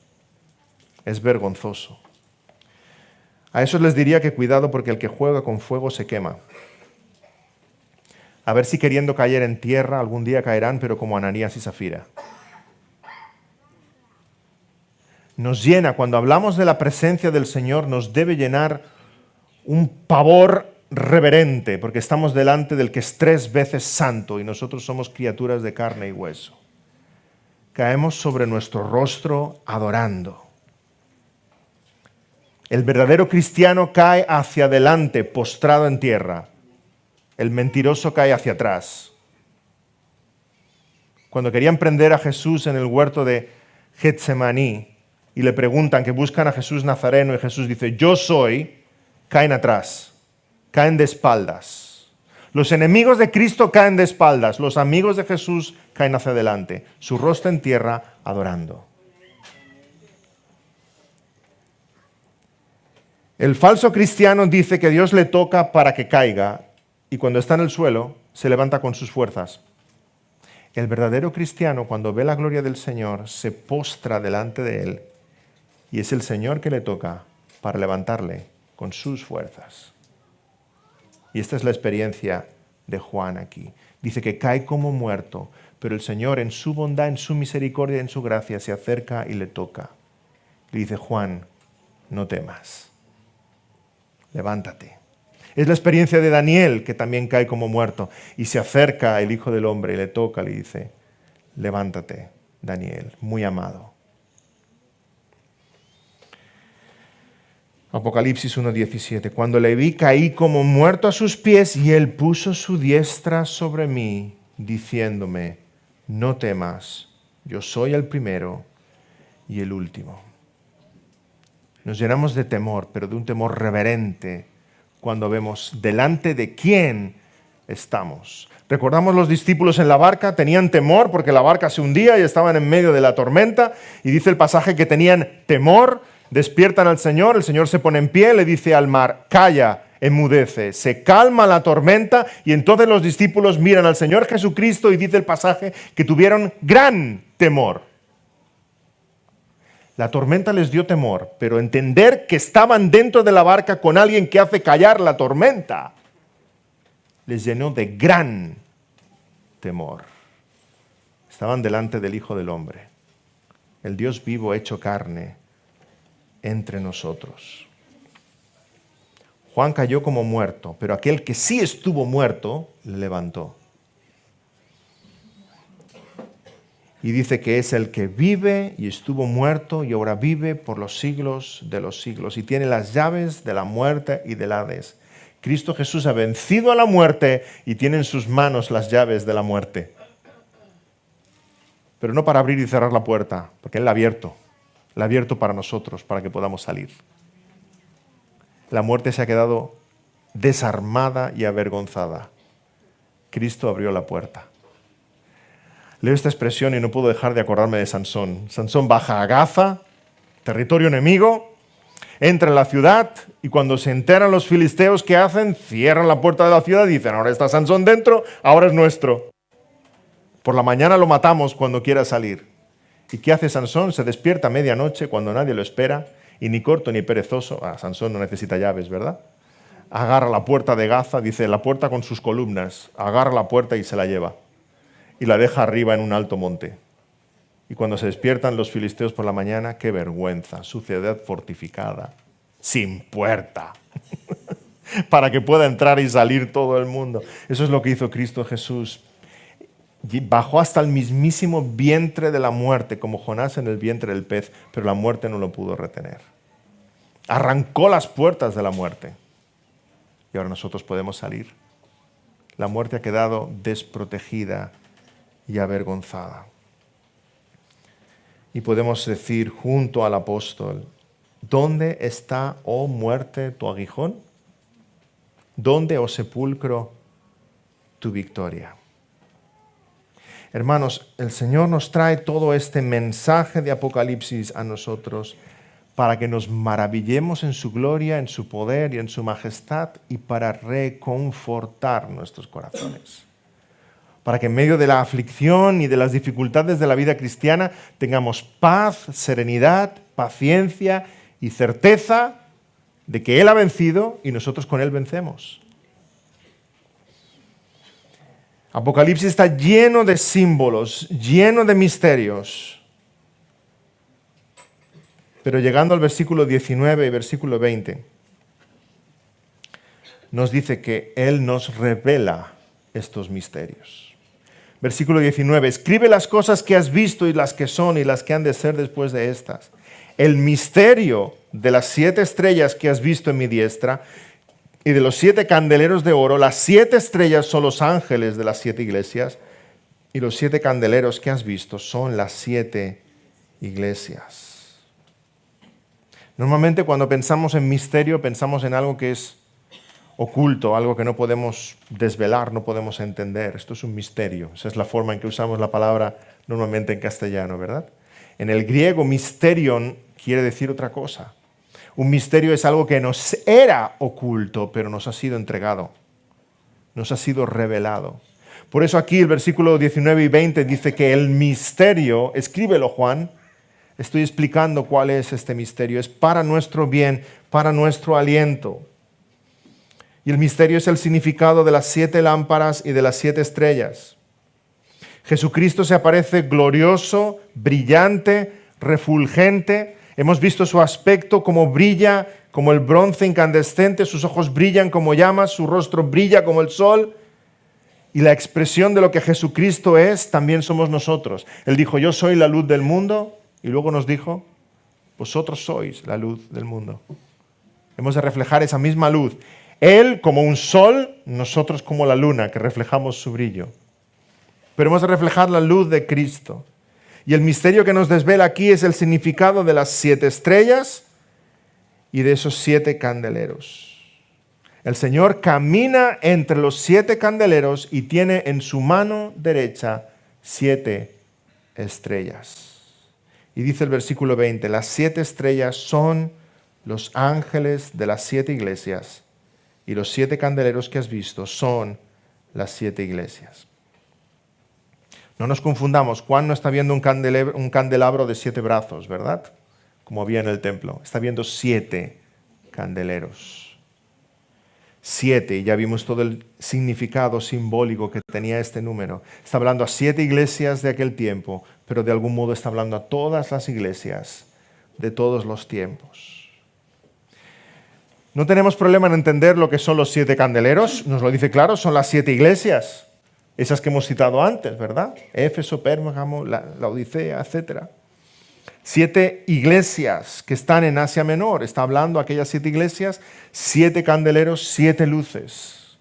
[SPEAKER 1] Es vergonzoso. A esos les diría que cuidado porque el que juega con fuego se quema. A ver si queriendo caer en tierra algún día caerán, pero como Ananías y Zafira. Nos llena, cuando hablamos de la presencia del Señor, nos debe llenar un pavor reverente, porque estamos delante del que es 3 veces santo y nosotros somos criaturas de carne y hueso. Caemos sobre nuestro rostro adorando. El verdadero cristiano cae hacia adelante, postrado en tierra, el mentiroso cae hacia atrás. Cuando querían prender a Jesús en el huerto de Getsemaní y le preguntan, que buscan a Jesús Nazareno, y Jesús dice, yo soy, caen atrás, caen de espaldas. Los enemigos de Cristo caen de espaldas, los amigos de Jesús caen hacia adelante, su rostro en tierra adorando. El falso cristiano dice que Dios le toca para que caiga y cuando está en el suelo se levanta con sus fuerzas. El verdadero cristiano, cuando ve la gloria del Señor, se postra delante de Él y es el Señor que le toca para levantarle con sus fuerzas. Y esta es la experiencia de Juan aquí. Dice que cae como muerto, pero el Señor en su bondad, en su misericordia, en su gracia se acerca y le toca. Le dice, Juan, no temas, levántate. Es la experiencia de Daniel, que también cae como muerto, y se acerca el Hijo del Hombre y le toca, le dice, levántate, Daniel, muy amado. Apocalipsis 1:17, cuando le vi caí como muerto a sus pies y él puso su diestra sobre mí, diciéndome, no temas, yo soy el primero y el último. Nos llenamos de temor, pero de un temor reverente, cuando vemos delante de quién estamos. Recordamos los discípulos en la barca, tenían temor porque la barca se hundía y estaban en medio de la tormenta, y dice el pasaje que tenían temor, despiertan al Señor, el Señor se pone en pie, le dice al mar, calla, enmudece, se calma la tormenta, y entonces los discípulos miran al Señor Jesucristo y dice el pasaje que tuvieron gran temor. La tormenta les dio temor, pero entender que estaban dentro de la barca con alguien que hace callar la tormenta les llenó de gran temor. Estaban delante del Hijo del Hombre, el Dios vivo hecho carne entre nosotros. Juan cayó como muerto, pero aquel que sí estuvo muerto le levantó. Y dice que es el que vive y estuvo muerto y ahora vive por los siglos de los siglos y tiene las llaves de la muerte y del Hades. Cristo Jesús ha vencido a la muerte y tiene en sus manos las llaves de la muerte. Pero no para abrir y cerrar la puerta, porque Él la ha abierto para nosotros, para que podamos salir. La muerte se ha quedado desarmada y avergonzada. Cristo abrió la puerta. Leo esta expresión y no puedo dejar de acordarme de Sansón. Sansón baja a Gaza, territorio enemigo, entra en la ciudad y cuando se enteran los filisteos, ¿qué hacen? Cierran la puerta de la ciudad y dicen, ahora está Sansón dentro, ahora es nuestro. Por la mañana lo matamos cuando quiera salir. ¿Y qué hace Sansón? Se despierta a medianoche cuando nadie lo espera y ni corto ni perezoso, Sansón no necesita llaves, ¿verdad? Agarra la puerta de Gaza, dice, la puerta con sus columnas, agarra la puerta y se la lleva. Y la deja arriba en un alto monte. Y cuando se despiertan los filisteos por la mañana, qué vergüenza, su ciudad fortificada, sin puerta, para que pueda entrar y salir todo el mundo. Eso es lo que hizo Cristo Jesús. Bajó hasta el mismísimo vientre de la muerte, como Jonás en el vientre del pez, pero la muerte no lo pudo retener. Arrancó las puertas de la muerte. Y ahora nosotros podemos salir. La muerte ha quedado desprotegida y avergonzada. Y podemos decir junto al apóstol, ¿dónde está, oh muerte, tu aguijón? ¿Dónde, oh sepulcro, tu victoria? Hermanos, el Señor nos trae todo este mensaje de Apocalipsis a nosotros para que nos maravillemos en su gloria, en su poder y en su majestad y para reconfortar nuestros corazones. Para que en medio de la aflicción y de las dificultades de la vida cristiana tengamos paz, serenidad, paciencia y certeza de que Él ha vencido y nosotros con Él vencemos. Apocalipsis está lleno de símbolos, lleno de misterios. Pero llegando al versículo 19 y versículo 20, nos dice que Él nos revela estos misterios. Versículo 19, escribe las cosas que has visto y las que son y las que han de ser después de estas. El misterio de las 7 estrellas que has visto en mi diestra Y de los 7 candeleros de oro, las 7 estrellas son los ángeles de las 7 iglesias, y los 7 candeleros que has visto son las 7 iglesias. Normalmente cuando pensamos en misterio, pensamos en algo que es oculto, algo que no podemos desvelar, no podemos entender. Esto es un misterio. Esa es la forma en que usamos la palabra normalmente en castellano, ¿verdad? En el griego, mysterion quiere decir otra cosa. Un misterio es algo que nos era oculto, pero nos ha sido entregado, nos ha sido revelado. Por eso aquí el versículo 19 y 20 dice que el misterio, escríbelo Juan, estoy explicando cuál es este misterio, es para nuestro bien, para nuestro aliento. Y el misterio es el significado de las 7 lámparas y de las 7 estrellas. Jesucristo se aparece glorioso, brillante, refulgente. Hemos visto su aspecto, como brilla, como el bronce incandescente, sus ojos brillan como llamas, su rostro brilla como el sol. Y la expresión de lo que Jesucristo es, también somos nosotros. Él dijo, yo soy la luz del mundo, y luego nos dijo, vosotros sois la luz del mundo. Hemos de reflejar esa misma luz. Él como un sol, nosotros como la luna, que reflejamos su brillo. Pero hemos de reflejar la luz de Cristo. Y el misterio que nos desvela aquí es el significado de las 7 estrellas y de esos 7 candeleros. El Señor camina entre los 7 candeleros y tiene en su mano derecha 7 estrellas. Y dice el versículo 20, las 7 estrellas son los ángeles de las 7 iglesias y los 7 candeleros que has visto son las 7 iglesias. No nos confundamos, Juan no está viendo un candelabro de 7 brazos, ¿verdad? Como había en el templo. Está viendo 7 candeleros. 7, y ya vimos todo el significado simbólico que tenía este número. Está hablando a 7 iglesias de aquel tiempo, pero de algún modo está hablando a todas las iglesias de todos los tiempos. No tenemos problema en entender lo que son los 7 candeleros, nos lo dice claro, son las 7 iglesias. Esas que hemos citado antes, ¿verdad? Éfeso, Pérgamo, la Odisea, etc. 7 iglesias que están en Asia Menor. Está hablando aquellas 7 iglesias, 7 candeleros, 7 luces.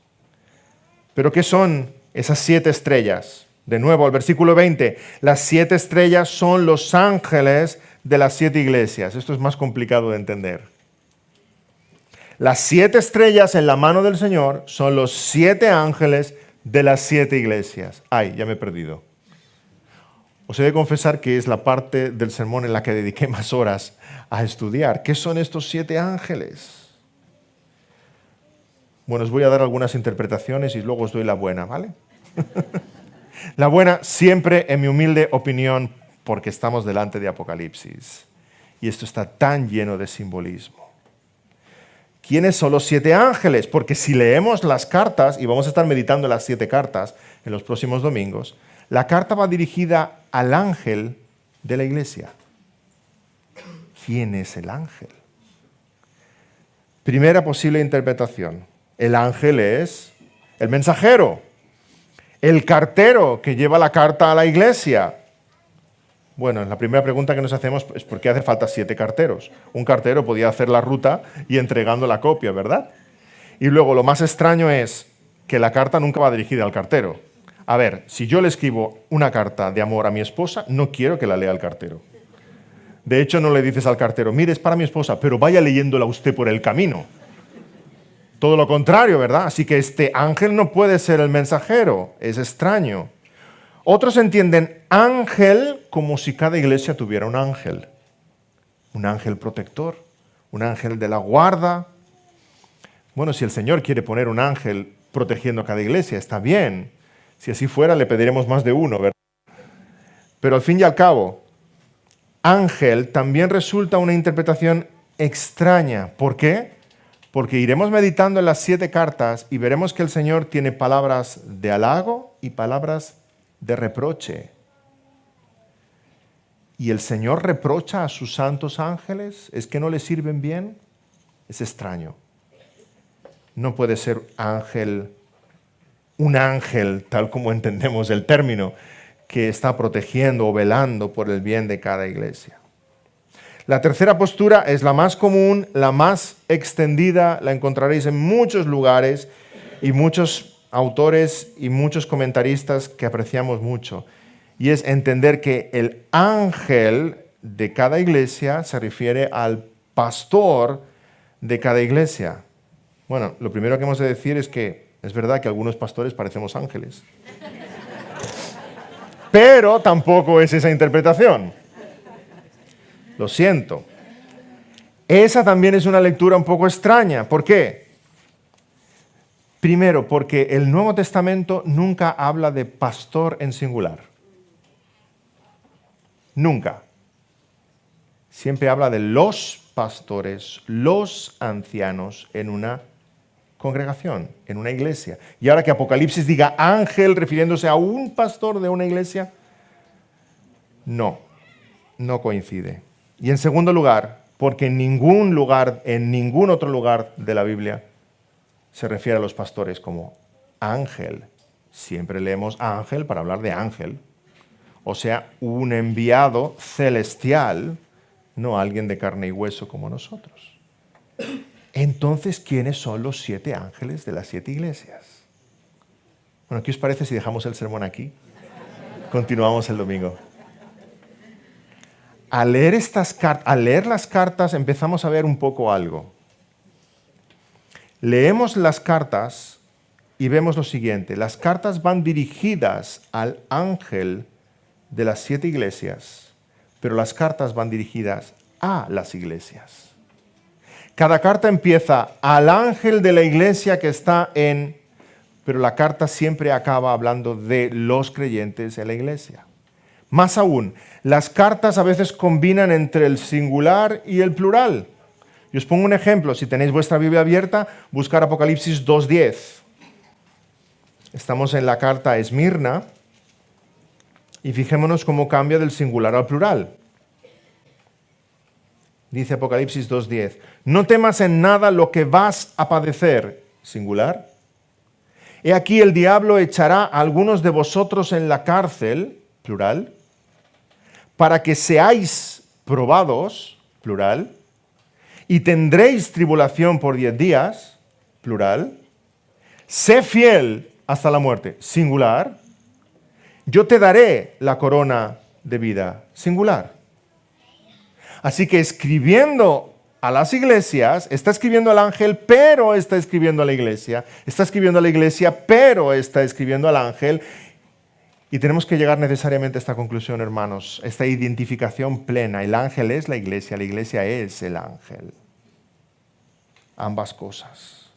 [SPEAKER 1] ¿Pero qué son esas 7 estrellas? De nuevo, el versículo 20. Las 7 estrellas son los ángeles de las 7 iglesias. Esto es más complicado de entender. Las 7 estrellas en la mano del Señor son los 7 ángeles de las 7 iglesias. Ay, ya me he perdido. Os he de confesar que es la parte del sermón en la que dediqué más horas a estudiar. ¿Qué son estos 7 ángeles? Bueno, os voy a dar algunas interpretaciones y luego os doy la buena, ¿vale? La buena siempre, en mi humilde opinión, porque estamos delante de Apocalipsis. Y esto está tan lleno de simbolismo. ¿Quiénes son los 7 ángeles? Porque si leemos las cartas, y vamos a estar meditando en las 7 cartas en los próximos domingos, la carta va dirigida al ángel de la iglesia. ¿Quién es el ángel? Primera posible interpretación. El ángel es el mensajero, el cartero que lleva la carta a la iglesia. Bueno, la primera pregunta que nos hacemos es ¿por qué hace falta 7 carteros? Un cartero podía hacer la ruta y entregando la copia, ¿verdad? Y luego lo más extraño es que la carta nunca va dirigida al cartero. A ver, si yo le escribo una carta de amor a mi esposa, no quiero que la lea el cartero. De hecho, no le dices al cartero, mire, es para mi esposa, pero vaya leyéndola usted por el camino. Todo lo contrario, ¿verdad? Así que este ángel no puede ser el mensajero, es extraño. Otros entienden ángel como si cada iglesia tuviera un ángel protector, un ángel de la guarda. Bueno, si el Señor quiere poner un ángel protegiendo a cada iglesia, está bien. Si así fuera, le pediremos más de uno, ¿verdad? Pero al fin y al cabo, ángel también resulta una interpretación extraña. ¿Por qué? Porque iremos meditando en las 7 cartas y veremos que el Señor tiene palabras de halago y palabras de reproche. ¿Y el Señor reprocha a sus santos ángeles? ¿Es que no le sirven bien? Es extraño. No puede ser un ángel, tal como entendemos el término, que está protegiendo o velando por el bien de cada iglesia. La tercera postura es la más común, la más extendida, la encontraréis en muchos lugares y muchos autores y muchos comentaristas que apreciamos mucho. Y es entender que el ángel de cada iglesia se refiere al pastor de cada iglesia. Bueno, lo primero que hemos de decir es que es verdad que algunos pastores parecemos ángeles. Pero tampoco es esa interpretación. Lo siento. Esa también es una lectura un poco extraña. ¿Por qué? Primero, porque el Nuevo Testamento nunca habla de pastor en singular. Nunca. Siempre habla de los pastores, los ancianos en una congregación, en una iglesia. Y ahora que Apocalipsis diga ángel refiriéndose a un pastor de una iglesia, no coincide. Y en segundo lugar, porque en ningún otro lugar de la Biblia se refiere a los pastores como ángel. Siempre leemos ángel para hablar de ángel. O sea, un enviado celestial, no alguien de carne y hueso como nosotros. Entonces, ¿quiénes son los 7 ángeles de las 7 iglesias? Bueno, ¿qué os parece si dejamos el sermón aquí? Continuamos el domingo. Al leer las cartas empezamos a ver un poco algo. Leemos las cartas y vemos lo siguiente. Las cartas van dirigidas al ángel de las 7 iglesias, pero las cartas van dirigidas a las iglesias. Cada carta empieza al ángel de la iglesia que está en, pero la carta siempre acaba hablando de los creyentes en la iglesia. Más aún, las cartas a veces combinan entre el singular y el plural. Yo os pongo un ejemplo. Si tenéis vuestra Biblia abierta, buscar Apocalipsis 2:10. Estamos en la carta a Esmirna y fijémonos cómo cambia del singular al plural. Dice Apocalipsis 2:10, no temas en nada lo que vas a padecer, singular. He aquí el diablo echará a algunos de vosotros en la cárcel, plural, para que seáis probados, plural, y tendréis tribulación por 10 días, plural. Sé fiel hasta la muerte, singular. Yo te daré la corona de vida, singular. Así que escribiendo a las iglesias, está escribiendo al ángel, pero está escribiendo a la iglesia. Está escribiendo a la iglesia, pero está escribiendo al ángel. Y tenemos que llegar necesariamente a esta conclusión, hermanos, esta identificación plena. El ángel es la iglesia es el ángel. Ambas cosas.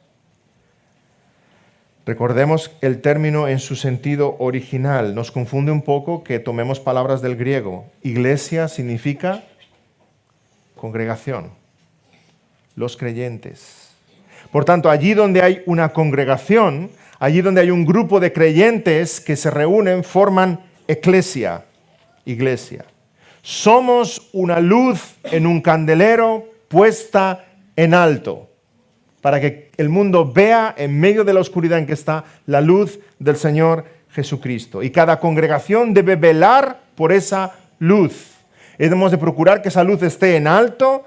[SPEAKER 1] Recordemos el término en su sentido original. Nos confunde un poco que tomemos palabras del griego. Iglesia significa congregación, los creyentes. Por tanto, allí donde hay una congregación, allí donde hay un grupo de creyentes que se reúnen, forman eclesia, iglesia. Somos una luz en un candelero puesta en alto, para que el mundo vea en medio de la oscuridad en que está la luz del Señor Jesucristo. Y cada congregación debe velar por esa luz. Hemos de procurar que esa luz esté en alto,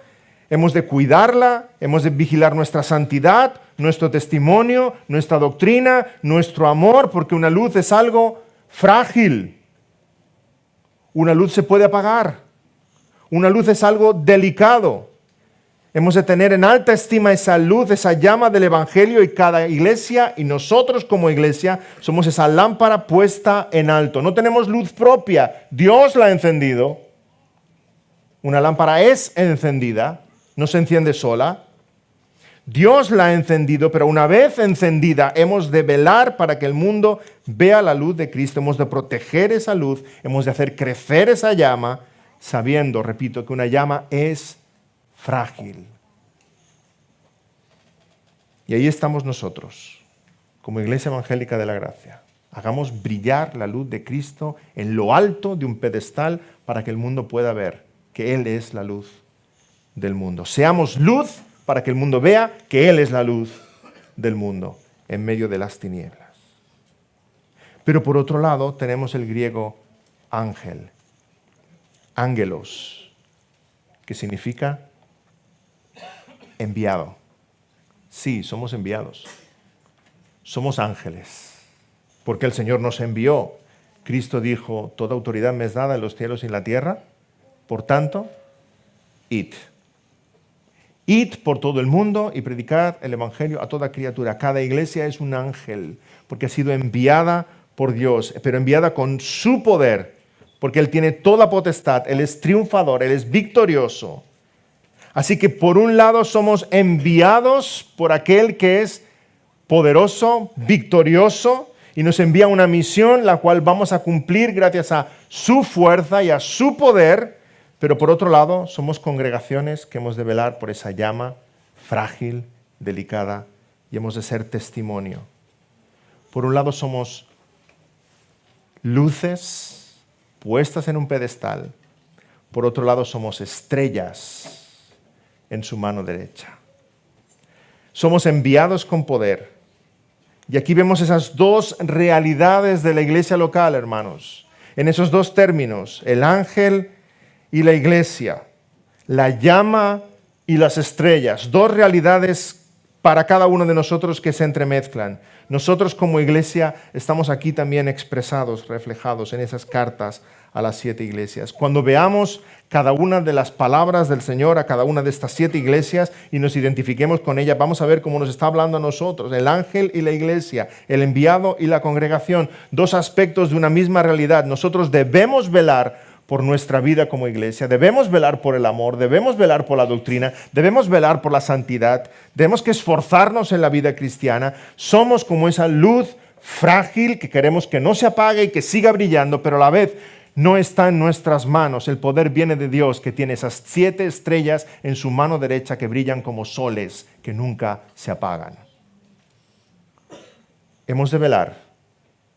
[SPEAKER 1] hemos de cuidarla, hemos de vigilar nuestra santidad, nuestro testimonio, nuestra doctrina, nuestro amor, porque una luz es algo frágil. Una luz se puede apagar. Una luz es algo delicado. Hemos de tener en alta estima esa luz, esa llama del Evangelio, y cada iglesia y nosotros como iglesia somos esa lámpara puesta en alto. No tenemos luz propia, Dios la ha encendido. Una lámpara es encendida, no se enciende sola. Dios la ha encendido, pero una vez encendida hemos de velar para que el mundo vea la luz de Cristo. Hemos de proteger esa luz, hemos de hacer crecer esa llama, sabiendo, repito, que una llama es frágil. Y ahí estamos nosotros, como Iglesia Evangélica de la Gracia. Hagamos brillar la luz de Cristo en lo alto de un pedestal para que el mundo pueda ver que Él es la luz del mundo. Seamos luz para que el mundo vea que Él es la luz del mundo en medio de las tinieblas. Pero por otro lado tenemos el griego ángel, ángelos, que significa enviado. Sí, somos enviados. Somos ángeles, porque el Señor nos envió. Cristo dijo, toda autoridad me es dada en los cielos y en la tierra, por tanto, id. Id por todo el mundo y predicad el Evangelio a toda criatura. Cada iglesia es un ángel, porque ha sido enviada por Dios, pero enviada con su poder, porque Él tiene toda potestad, Él es triunfador, Él es victorioso. Así que por un lado somos enviados por aquel que es poderoso, victorioso, y nos envía una misión la cual vamos a cumplir gracias a su fuerza y a su poder, pero por otro lado somos congregaciones que hemos de velar por esa llama frágil, delicada, y hemos de ser testimonio. Por un lado somos luces puestas en un pedestal, por otro lado somos estrellas en su mano derecha. Somos enviados con poder. Y aquí vemos esas dos realidades de la iglesia local, hermanos. En esos dos términos, el ángel y la iglesia, la llama y las estrellas, dos realidades para cada uno de nosotros que se entremezclan. Nosotros como iglesia estamos aquí también expresados, reflejados en esas cartas a las 7 iglesias. Cuando veamos cada una de las palabras del Señor a cada una de estas 7 iglesias y nos identifiquemos con ellas, vamos a ver cómo nos está hablando a nosotros, el ángel y la iglesia, el enviado y la congregación, dos aspectos de una misma realidad. Nosotros debemos velar por nuestra vida como iglesia, debemos velar por el amor, debemos velar por la doctrina, debemos velar por la santidad, tenemos que esforzarnos en la vida cristiana. Somos como esa luz frágil que queremos que no se apague y que siga brillando, pero a la vez no está en nuestras manos. El poder viene de Dios, que tiene esas 7 estrellas en su mano derecha que brillan como soles que nunca se apagan. Hemos de velar,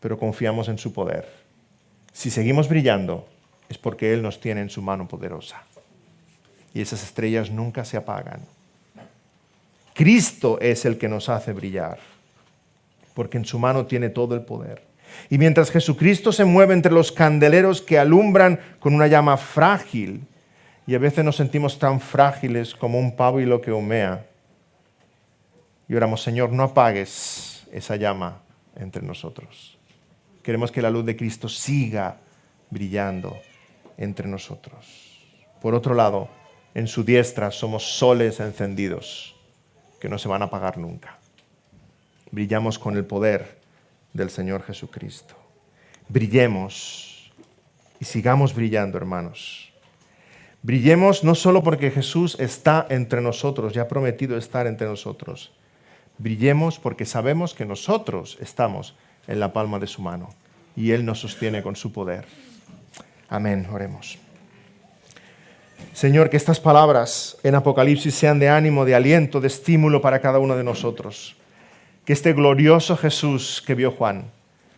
[SPEAKER 1] pero confiamos en su poder. Si seguimos brillando, es porque Él nos tiene en su mano poderosa. Y esas estrellas nunca se apagan. Cristo es el que nos hace brillar, porque en su mano tiene todo el poder. Y mientras Jesucristo se mueve entre los candeleros que alumbran con una llama frágil, y a veces nos sentimos tan frágiles como un pábilo que humea, y oramos, Señor, no apagues esa llama entre nosotros. Queremos que la luz de Cristo siga brillando entre nosotros. Por otro lado, en su diestra somos soles encendidos que no se van a apagar nunca. Brillamos con el poder del Señor Jesucristo. Brillemos y sigamos brillando, hermanos. Brillemos no solo porque Jesús está entre nosotros, ya ha prometido estar entre nosotros. Brillemos porque sabemos que nosotros estamos en la palma de su mano y Él nos sostiene con su poder. Amén, oremos. Señor, que estas palabras en Apocalipsis sean de ánimo, de aliento, de estímulo para cada uno de nosotros. Que este glorioso Jesús que vio Juan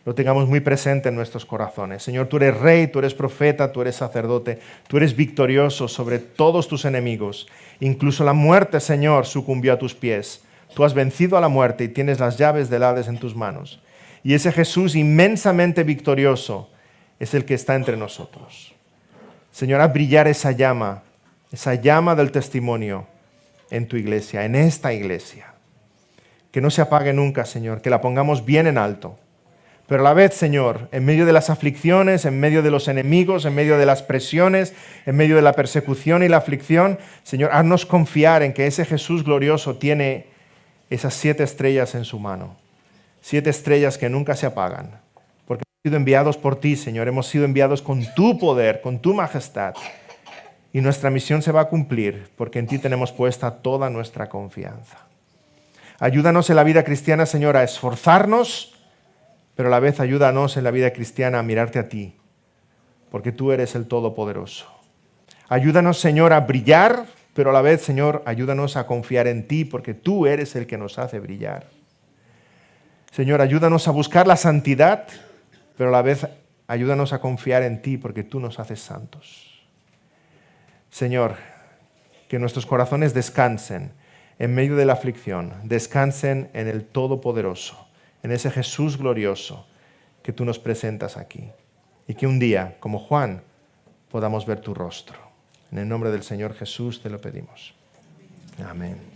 [SPEAKER 1] lo tengamos muy presente en nuestros corazones. Señor, tú eres rey, tú eres profeta, tú eres sacerdote, tú eres victorioso sobre todos tus enemigos. Incluso la muerte, Señor, sucumbió a tus pies. Tú has vencido a la muerte y tienes las llaves del Hades en tus manos. Y ese Jesús inmensamente victorioso es el que está entre nosotros. Señor, haz brillar esa llama del testimonio en tu iglesia, en esta iglesia. Que no se apague nunca, Señor, que la pongamos bien en alto. Pero a la vez, Señor, en medio de las aflicciones, en medio de los enemigos, en medio de las presiones, en medio de la persecución y la aflicción, Señor, haznos confiar en que ese Jesús glorioso tiene esas 7 estrellas en su mano. 7 estrellas que nunca se apagan. Porque hemos sido enviados por ti, Señor. Hemos sido enviados con tu poder, con tu majestad. Y nuestra misión se va a cumplir porque en ti tenemos puesta toda nuestra confianza. Ayúdanos en la vida cristiana, Señor, a esforzarnos, pero a la vez ayúdanos en la vida cristiana a mirarte a ti, porque tú eres el Todopoderoso. Ayúdanos, Señor, a brillar, pero a la vez, Señor, ayúdanos a confiar en ti, porque tú eres el que nos hace brillar. Señor, ayúdanos a buscar la santidad, pero a la vez ayúdanos a confiar en ti, porque tú nos haces santos. Señor, que nuestros corazones descansen en medio de la aflicción, descansen en el Todopoderoso, en ese Jesús glorioso que tú nos presentas aquí. Y que un día, como Juan, podamos ver tu rostro. En el nombre del Señor Jesús te lo pedimos. Amén.